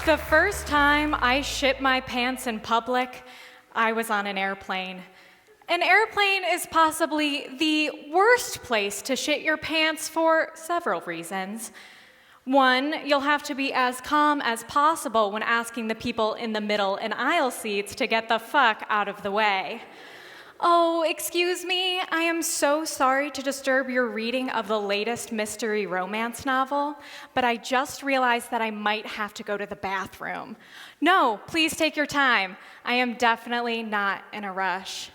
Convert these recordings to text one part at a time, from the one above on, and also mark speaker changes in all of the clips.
Speaker 1: The first time I shit my pants in public, I was on an airplane. An airplane is possibly the worst place to shit your pants for several reasons. One, you'll have to be as calm as possible when asking the people in the middle and aisle seats to get the fuck out of the way. Oh, excuse me, I am so sorry to disturb your reading of the latest mystery romance novel, but I just realized that I might have to go to the bathroom. No, please take your time. I am definitely not in a rush.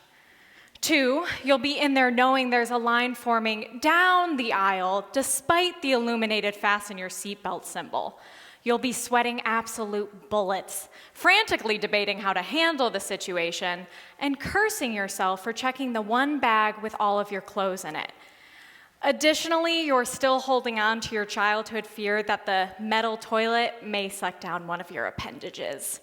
Speaker 1: Two, you'll be in there knowing there's a line forming down the aisle despite the illuminated fasten your seatbelt symbol. You'll be sweating absolute bullets, frantically debating how to handle the situation, and cursing yourself for checking the one bag with all of your clothes in it. Additionally, you're still holding on to your childhood fear that the metal toilet may suck down one of your appendages.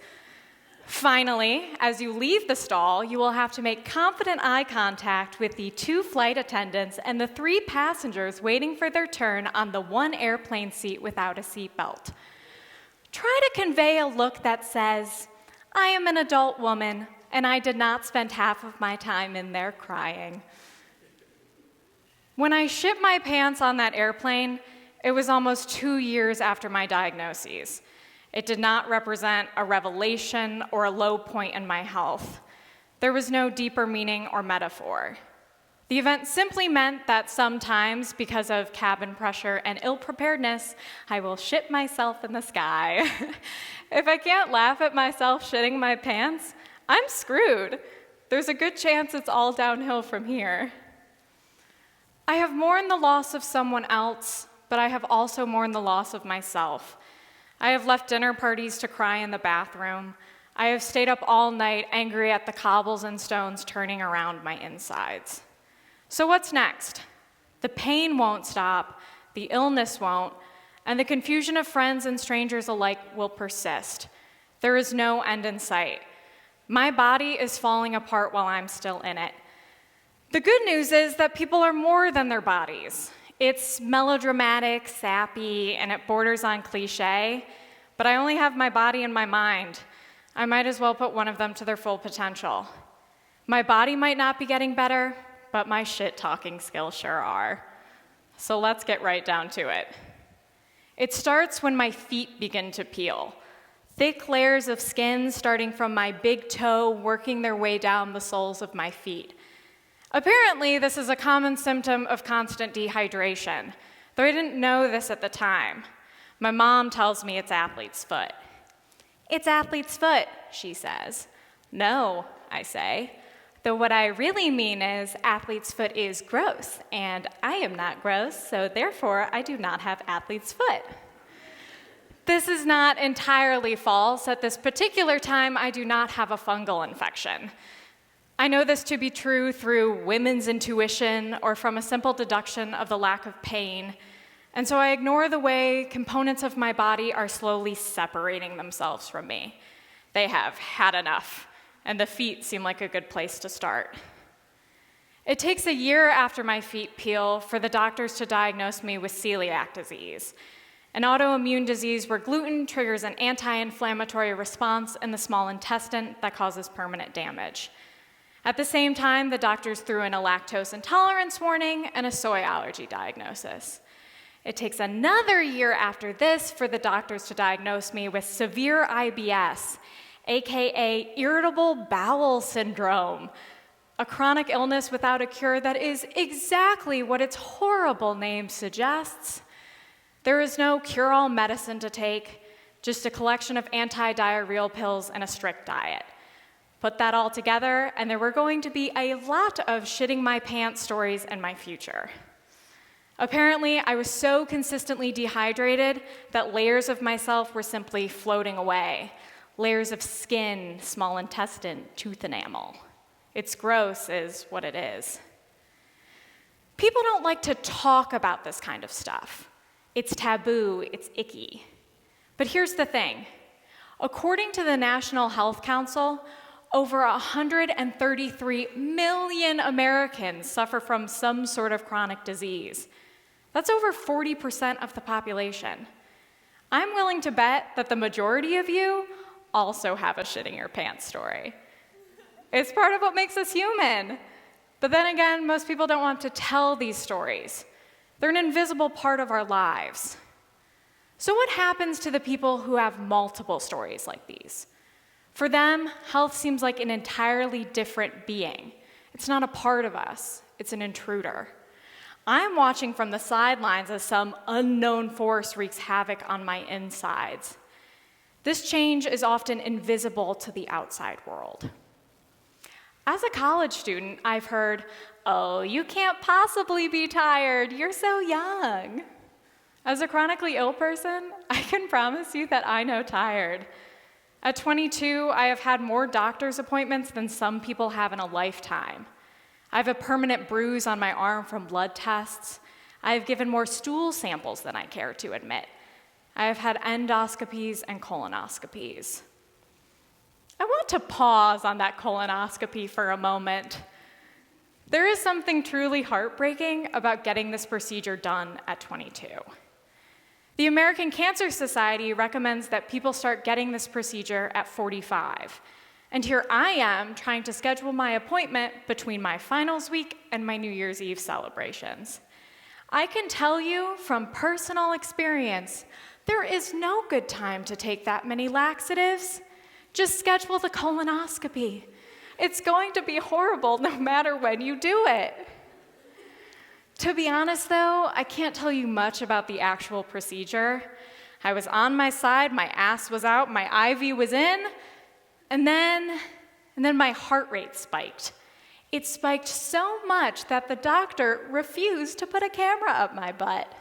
Speaker 1: Finally, as you leave the stall, you will have to make confident eye contact with the 2 flight attendants and the 3 passengers waiting for their turn on the 1 airplane seat without a seatbelt. Try to convey a look that says, I am an adult woman, and I did not spend half of my time in there crying. When I shit my pants on that airplane, it was almost 2 years after my diagnoses. It did not represent a revelation or a low point in my health. There was no deeper meaning or metaphor. The event simply meant that sometimes, because of cabin pressure and ill-preparedness, I will shit myself in the sky. If I can't laugh at myself shitting my pants, I'm screwed. There's a good chance it's all downhill from here. I have mourned the loss of someone else, but I have also mourned the loss of myself. I have left dinner parties to cry in the bathroom. I have stayed up all night angry at the cobbles and stones turning around my insides. So what's next? The pain won't stop, the illness won't, and the confusion of friends and strangers alike will persist. There is no end in sight. My body is falling apart while I'm still in it. The good news is that people are more than their bodies. It's melodramatic, sappy, and it borders on cliche, but I only have my body and my mind. I might as well put one of them to their full potential. My body might not be getting better, but my shit-talking skills sure are. So let's get right down to it. It starts when my feet begin to peel. Thick layers of skin starting from my big toe, working their way down the soles of my feet. Apparently, this is a common symptom of constant dehydration, though I didn't know this at the time. My mom tells me it's athlete's foot. It's athlete's foot, she says. No, I say. Though what I really mean is athlete's foot is gross, and I am not gross, so therefore I do not have athlete's foot. This is not entirely false. At this particular time, I do not have a fungal infection. I know this to be true through women's intuition or from a simple deduction of the lack of pain, and so I ignore the way components of my body are slowly separating themselves from me. They have had enough, and the feet seem like a good place to start. It takes a year after my feet peel for the doctors to diagnose me with celiac disease, an autoimmune disease where gluten triggers an anti-inflammatory response in the small intestine that causes permanent damage. At the same time, the doctors threw in a lactose intolerance warning and a soy allergy diagnosis. It takes another year after this for the doctors to diagnose me with severe IBS, aka irritable bowel syndrome, a chronic illness without a cure that is exactly what its horrible name suggests. There is no cure-all medicine to take, just a collection of anti-diarrheal pills and a strict diet. Put that all together, and there were going to be a lot of shitting my pants stories in my future. Apparently, I was so consistently dehydrated that layers of myself were simply floating away. Layers of skin, small intestine, tooth enamel. It's gross is what it is. People don't like to talk about this kind of stuff. It's taboo, it's icky. But here's the thing. According to the National Health Council, over 133 million Americans suffer from some sort of chronic disease. That's over 40% of the population. I'm willing to bet that the majority of you also have a shitting your pants story. It's part of what makes us human. But then again, most people don't want to tell these stories. They're an invisible part of our lives. So what happens to the people who have multiple stories like these? For them, health seems like an entirely different being. It's not a part of us, it's an intruder. I'm watching from the sidelines as some unknown force wreaks havoc on my insides. This change is often invisible to the outside world. As a college student, I've heard, "Oh, you can't possibly be tired, you're so young." As a chronically ill person, I can promise you that I know tired. At 22, I have had more doctor's appointments than some people have in a lifetime. I have a permanent bruise on my arm from blood tests. I have given more stool samples than I care to admit. I have had endoscopies and colonoscopies. I want to pause on that colonoscopy for a moment. There is something truly heartbreaking about getting this procedure done at 22. The American Cancer Society recommends that people start getting this procedure at 45. And here I am trying to schedule my appointment between my finals week and my New Year's Eve celebrations. I can tell you from personal experience, there is no good time to take that many laxatives. Just schedule the colonoscopy. It's going to be horrible no matter when you do it. To be honest though, I can't tell you much about the actual procedure. I was on my side, my ass was out, my IV was in, and then my heart rate spiked. It spiked so much that the doctor refused to put a camera up my butt.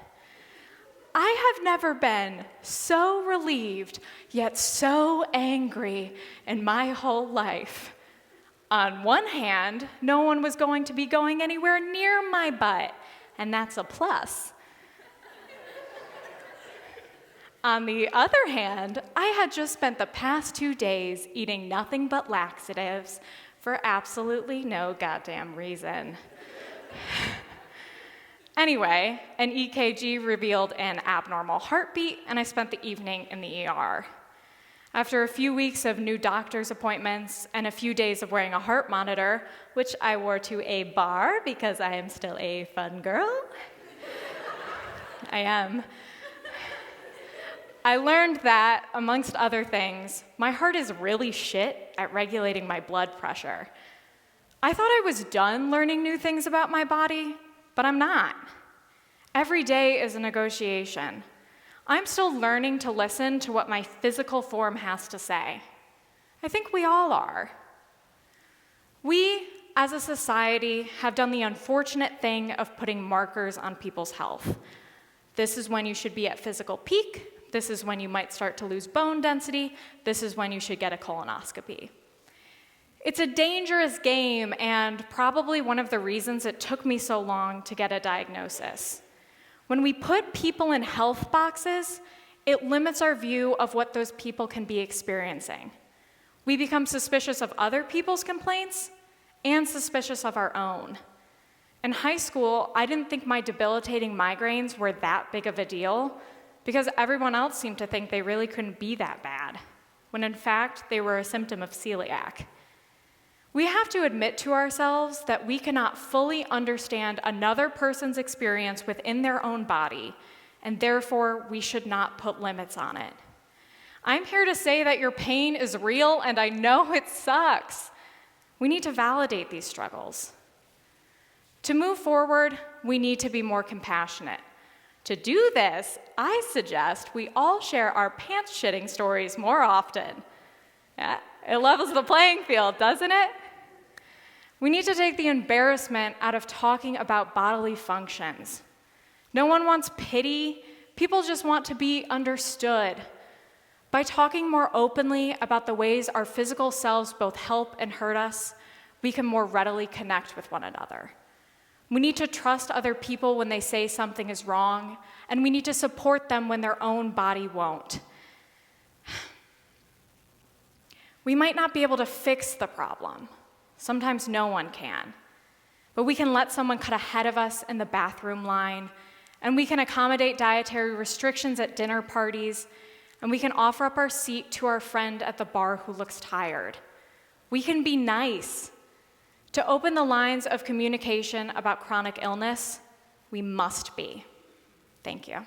Speaker 1: I have never been so relieved, yet so angry in my whole life. On one hand, no one was going to be going anywhere near my butt, and that's a plus. On the other hand, I had just spent the past 2 days eating nothing but laxatives for absolutely no goddamn reason. Anyway, an EKG revealed an abnormal heartbeat, and I spent the evening in the ER. After a few weeks of new doctor's appointments and a few days of wearing a heart monitor, which I wore to a bar because I am still a fun girl, I am. I learned that, amongst other things, my heart is really shit at regulating my blood pressure. I thought I was done learning new things about my body, but I'm not. Every day is a negotiation. I'm still learning to listen to what my physical form has to say. I think we all are. We, as a society, have done the unfortunate thing of putting markers on people's health. This is when you should be at physical peak. This is when you might start to lose bone density. This is when you should get a colonoscopy. It's a dangerous game, and probably one of the reasons it took me so long to get a diagnosis. When we put people in health boxes, it limits our view of what those people can be experiencing. We become suspicious of other people's complaints and suspicious of our own. In high school, I didn't think my debilitating migraines were that big of a deal because everyone else seemed to think they really couldn't be that bad, when in fact, they were a symptom of celiac. We have to admit to ourselves that we cannot fully understand another person's experience within their own body, and therefore we should not put limits on it. I'm here to say that your pain is real, and I know it sucks. We need to validate these struggles. To move forward, we need to be more compassionate. To do this, I suggest we all share our pants shitting stories more often. Yeah, it levels the playing field, doesn't it? We need to take the embarrassment out of talking about bodily functions. No one wants pity. People just want to be understood. By talking more openly about the ways our physical selves both help and hurt us, we can more readily connect with one another. We need to trust other people when they say something is wrong, and we need to support them when their own body won't. We might not be able to fix the problem. Sometimes no one can. But we can let someone cut ahead of us in the bathroom line, and we can accommodate dietary restrictions at dinner parties, And we can offer up our seat to our friend at the bar who looks tired. We can be nice. To open the lines of communication about chronic illness, we must be. Thank you.